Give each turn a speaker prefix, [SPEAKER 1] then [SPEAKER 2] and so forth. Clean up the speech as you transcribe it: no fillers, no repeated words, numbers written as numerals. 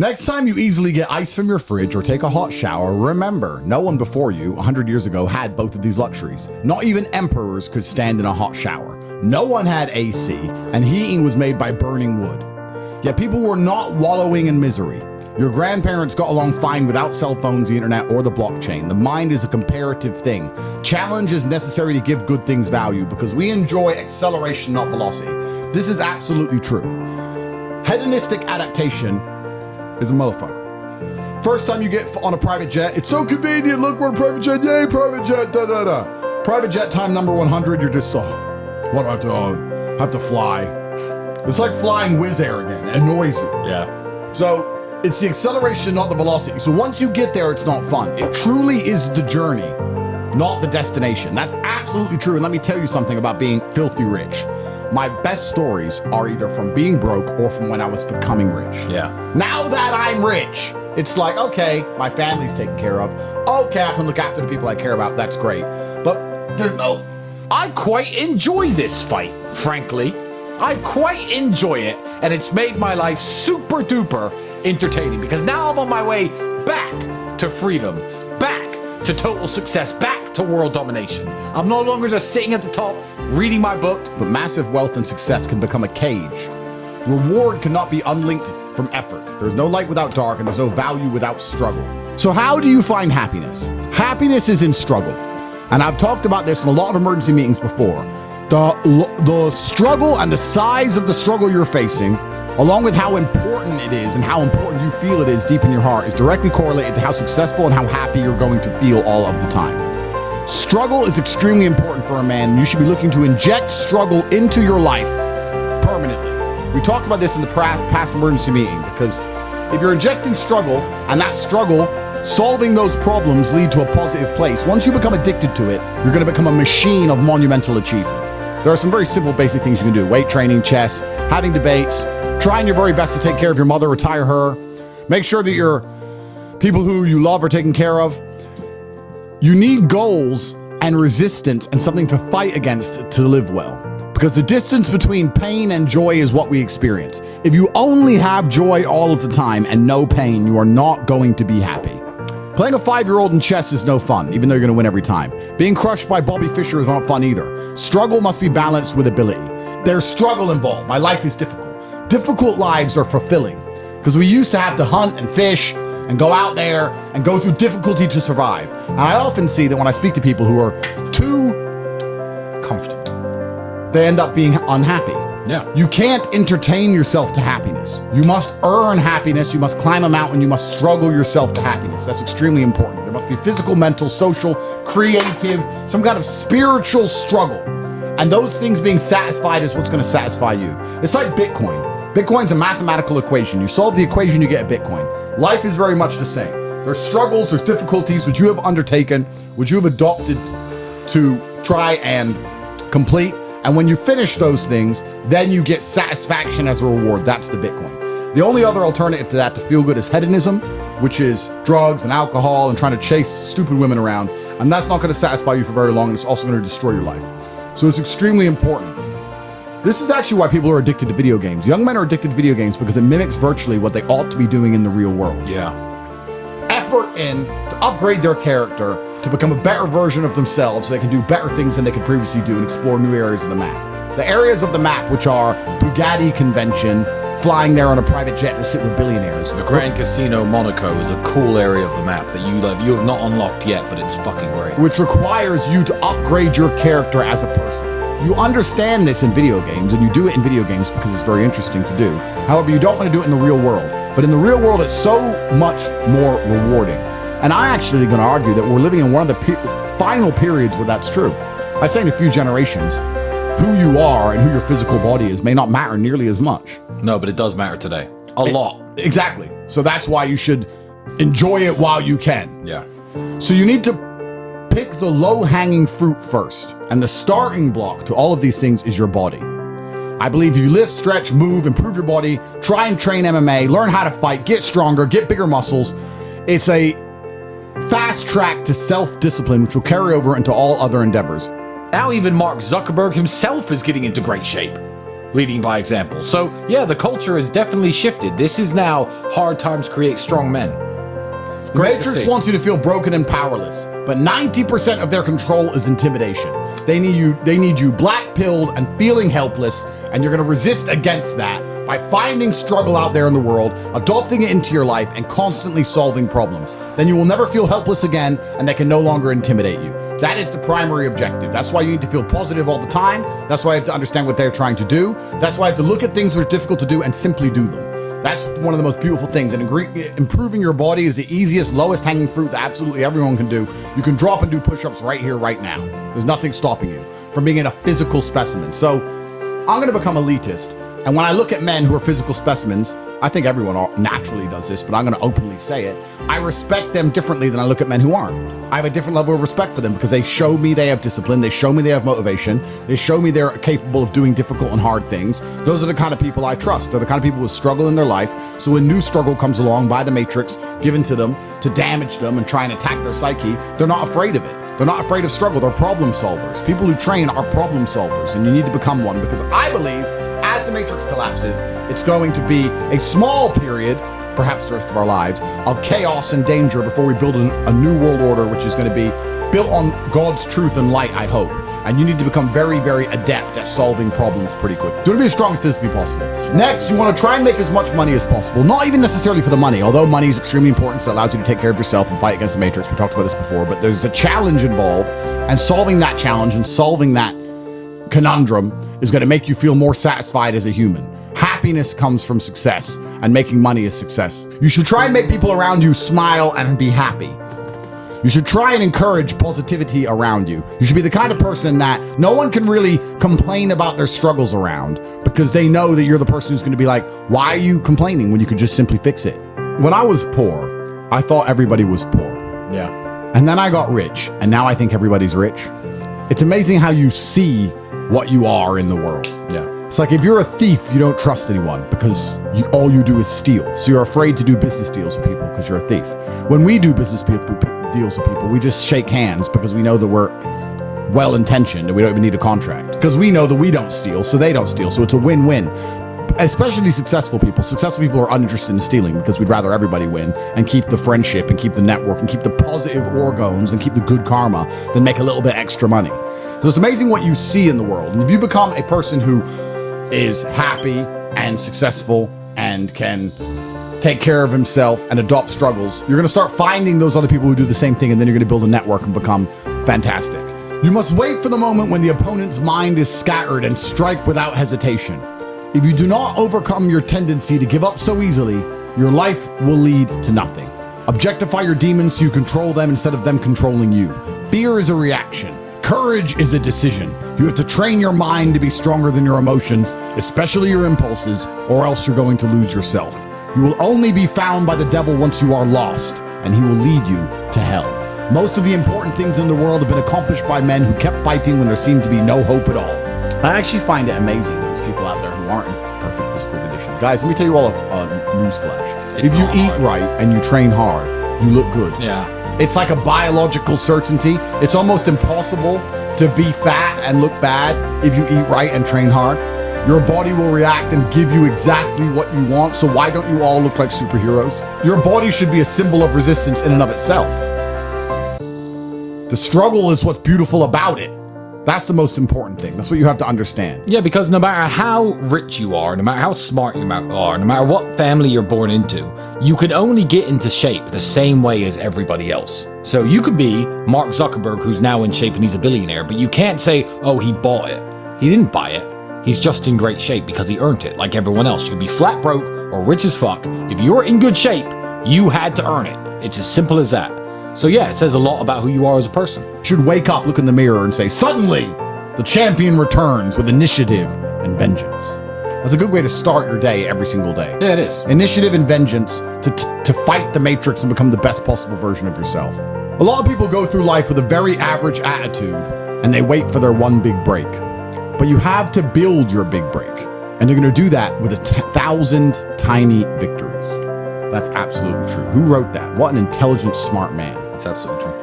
[SPEAKER 1] Next time you easily get ice from your fridge or take a hot shower, remember, no one before you 100 years ago had both of these luxuries. Not even emperors could stand in a hot shower. No one had AC, and heating was made by burning wood. Yet people were not wallowing in misery. Your grandparents got along fine without cell phones, the internet, or the blockchain. The mind is a comparative thing. Challenge is necessary to give good things value because we enjoy acceleration, not velocity. This is absolutely true. Hedonistic adaptation is a motherfucker. First time you get on a private jet, it's so convenient. Look, we're a private jet. Yay, private jet. Da da da. Private jet time number 100. You're just what do I have to fly? It's like flying Wizz Air again. It annoys you.
[SPEAKER 2] Yeah.
[SPEAKER 1] So it's the acceleration, not the velocity. So once you get there, it's not fun. It truly is the journey, not the destination. That's absolutely true. And let me tell you something about being filthy rich. My best stories are either from being broke or from when I was becoming rich.
[SPEAKER 2] Yeah.
[SPEAKER 1] Now that I'm rich, it's like, okay, my family's taken care of. Okay, I can look after the people I care about. That's great. But there's no...
[SPEAKER 2] I quite enjoy this fight, frankly. I quite enjoy it, and it's made my life super duper entertaining because now I'm on my way back to freedom, back to total success, back to world domination. I'm no longer just sitting at the top, reading my book.
[SPEAKER 1] But massive wealth and success can become a cage. Reward cannot be unlinked from effort. There's no light without dark, and there's no value without struggle. So how do you find happiness? Happiness is in struggle. And I've talked about this in a lot of emergency meetings before. The struggle and the size of the struggle you're facing, along with how important it is and how important you feel it is deep in your heart, is directly correlated to how successful and how happy you're going to feel all of the time. Struggle is extremely important for a man. You should be looking to inject struggle into your life permanently. We talked about this in the past emergency meeting because if you're injecting struggle and that struggle solving those problems lead to a positive place, once you become addicted to it, you're going to become a machine of monumental achievement. There are some very simple basic things you can do. Weight training, chess, having debates, trying your very best to take care of your mother, retire her, make sure that your people who you love are taken care of. You need goals and resistance and something to fight against to live well. Because the distance between pain and joy is what we experience. If you only have joy all of the time and no pain, you are not going to be happy. Playing a 5-year-old in chess is no fun, even though you're going to win every time. Being crushed by Bobby Fischer is not fun either. Struggle must be balanced with ability. There's struggle involved. My life is difficult. Difficult lives are fulfilling because we used to have to hunt and fish and go out there and go through difficulty to survive. And I often see that when I speak to people who are too comfortable, they end up being unhappy.
[SPEAKER 2] Yeah.
[SPEAKER 1] You can't entertain yourself to happiness. You must earn happiness. You must climb a mountain. You must struggle yourself to happiness. That's extremely important. There must be physical, mental, social, creative, some kind of spiritual struggle. And those things being satisfied is what's going to satisfy you. It's like Bitcoin. Bitcoin's a mathematical equation. You solve the equation, you get a Bitcoin. Life is very much the same. There's struggles, there's difficulties which you have undertaken, which you have adopted to try and complete. And when you finish those things, then you get satisfaction as a reward. That's the Bitcoin. The only other alternative to that to feel good is hedonism, which is drugs and alcohol and trying to chase stupid women around. And that's not going to satisfy you for very long, and it's also going to destroy your life. So it's extremely important. This is actually why people are addicted to video games. Young men are addicted to video games because it mimics virtually what they ought to be doing in the real world.
[SPEAKER 2] Yeah.
[SPEAKER 1] Effort in to upgrade their character, to become a better version of themselves so they can do better things than they could previously do and explore new areas of the map. The areas of the map which are Bugatti convention, flying there on a private jet to sit with billionaires.
[SPEAKER 2] The Grand Casino Monaco is a cool area of the map that you have not unlocked yet, but it's fucking great.
[SPEAKER 1] Which requires you to upgrade your character as a person. You understand this in video games, and you do it in video games because it's very interesting to do. However, you don't want to do it in the real world. But in the real world, it's so much more rewarding. And I'm actually going to argue that we're living in one of the final periods where that's true. I'd say in a few generations, who you are and who your physical body is may not matter nearly as much.
[SPEAKER 2] No, but it does matter today. A lot.
[SPEAKER 1] Exactly. So that's why you should enjoy it while you can.
[SPEAKER 2] Yeah.
[SPEAKER 1] So you need to pick the low-hanging fruit first. And the starting block to all of these things is your body. I believe if you lift, stretch, move, improve your body, try and train MMA, learn how to fight, get stronger, get bigger muscles, it's a fast track to self-discipline, which will carry over into all other endeavors.
[SPEAKER 2] Now even Mark Zuckerberg himself is getting into great shape. leading by example. So yeah, the culture has definitely shifted. This is now hard times create strong men.
[SPEAKER 1] The Matrix wants you to feel broken and powerless, but 90% of their control is intimidation. They need you black-pilled and feeling helpless, and you're going to resist against that by finding struggle out there in the world, adopting it into your life, and constantly solving problems. Then you will never feel helpless again, and they can no longer intimidate you. That is the primary objective. That's why you need to feel positive all the time. That's why you have to understand what they're trying to do. That's why you have to look at things that are difficult to do and simply do them. That's one of the most beautiful things. And improving your body is the easiest, lowest hanging fruit that absolutely everyone can do. You can drop and do push-ups right here, right now. There's nothing stopping you from being in a physical specimen. So I'm going to become elitist. And when I look at men who are physical specimens, I think everyone naturally does this, but I'm going to openly say it. I respect them differently than I look at men who aren't. I have a different level of respect for them because they show me they have discipline. They show me they have motivation. They show me they're capable of doing difficult and hard things. Those are the kind of people I trust. They're the kind of people who struggle in their life. So when new struggle comes along by the Matrix, given to them to damage them and try and attack their psyche, they're not afraid of it. They're not afraid of struggle. They're problem solvers. People who train are problem solvers, and you need to become one because I believe as the Matrix collapses, it's going to be a small period, perhaps the rest of our lives, of chaos and danger before we build a new world order, which is going to be built on God's truth and light, I hope. And you need to become very, very adept at solving problems pretty quick. So to be as strong as physically possible. Next, you want to try and make as much money as possible. Not even necessarily for the money, although money is extremely important, so it allows you to take care of yourself and fight against the Matrix. We talked about this before, but there's the challenge involved, and solving that challenge and solving that conundrum is going to make you feel more satisfied as a human. Happiness comes from success, and making money is success. You should try and make people around you smile and be happy. You should try and encourage positivity around you. You should be the kind of person that no one can really complain about their struggles around because they know that you're the person who's going to be like, why are you complaining when you could just simply fix it? When I was poor, I thought everybody was poor.
[SPEAKER 2] Yeah.
[SPEAKER 1] And then I got rich, and now I think everybody's rich. It's amazing how you see what you are in the world.
[SPEAKER 2] Yeah.
[SPEAKER 1] It's like if you're a thief, you don't trust anyone because all you do is steal. So you're afraid to do business deals with people because you're a thief. When we do business deals with people, we just shake hands because we know that we're well-intentioned and we don't even need a contract. Because we know that we don't steal, so they don't steal. So it's a win-win. Especially successful people. Successful people are uninterested in stealing because we'd rather everybody win and keep the friendship and keep the network and keep the positive orgons and keep the good karma than make a little bit extra money. So it's amazing what you see in the world. And if you become a person who is happy and successful and can take care of himself and adopt struggles, you're going to start finding those other people who do the same thing, and then you're going to build a network and become fantastic. You must wait for the moment when the opponent's mind is scattered and strike without hesitation. If you do not overcome your tendency to give up so easily, your life will lead to nothing. Objectify your demons so you control them instead of them controlling you. Fear is a reaction. Courage is a decision. You have to train your mind to be stronger than your emotions, especially your impulses, or else you're going to lose yourself. You will only be found by the devil once you are lost, and he will lead you to hell. Most of the important things in the world have been accomplished by men who kept fighting when there seemed to be no hope at all. I actually find it amazing that there's people out there who aren't in perfect physical condition. Guys, let me tell you all a news flash. If you eat right and you train hard, you look good.
[SPEAKER 2] Yeah.
[SPEAKER 1] It's like a biological certainty. It's almost impossible to be fat and look bad if you eat right and train hard. Your body will react and give you exactly what you want. So why don't you all look like superheroes? Your body should be a symbol of resistance in and of itself. The struggle is what's beautiful about it. That's the most important thing. That's what you have to understand.
[SPEAKER 2] Yeah, because no matter how rich you are, no matter how smart you are, no matter what family you're born into, you can only get into shape the same way as everybody else. So you could be Mark Zuckerberg, who's now in shape and he's a billionaire, but you can't say, oh, he bought it. He didn't buy it. He's just in great shape because he earned it, like everyone else. You could be flat broke or rich as fuck. If you're in good shape, you had to earn it. It's as simple as that. So yeah, it says a lot about who you are as a person.
[SPEAKER 1] You should wake up, look in the mirror, and say, suddenly, the champion returns with initiative and vengeance. That's a good way to start your day every single day.
[SPEAKER 2] Yeah, it is.
[SPEAKER 1] Initiative and vengeance to fight the Matrix and become the best possible version of yourself. A lot of people go through life with a very average attitude, and they wait for their one big break. But you have to build your big break. And you're going to do that with 1,000 tiny victories. That's absolutely true. Who wrote that? What an intelligent, smart man.
[SPEAKER 2] That's absolutely true.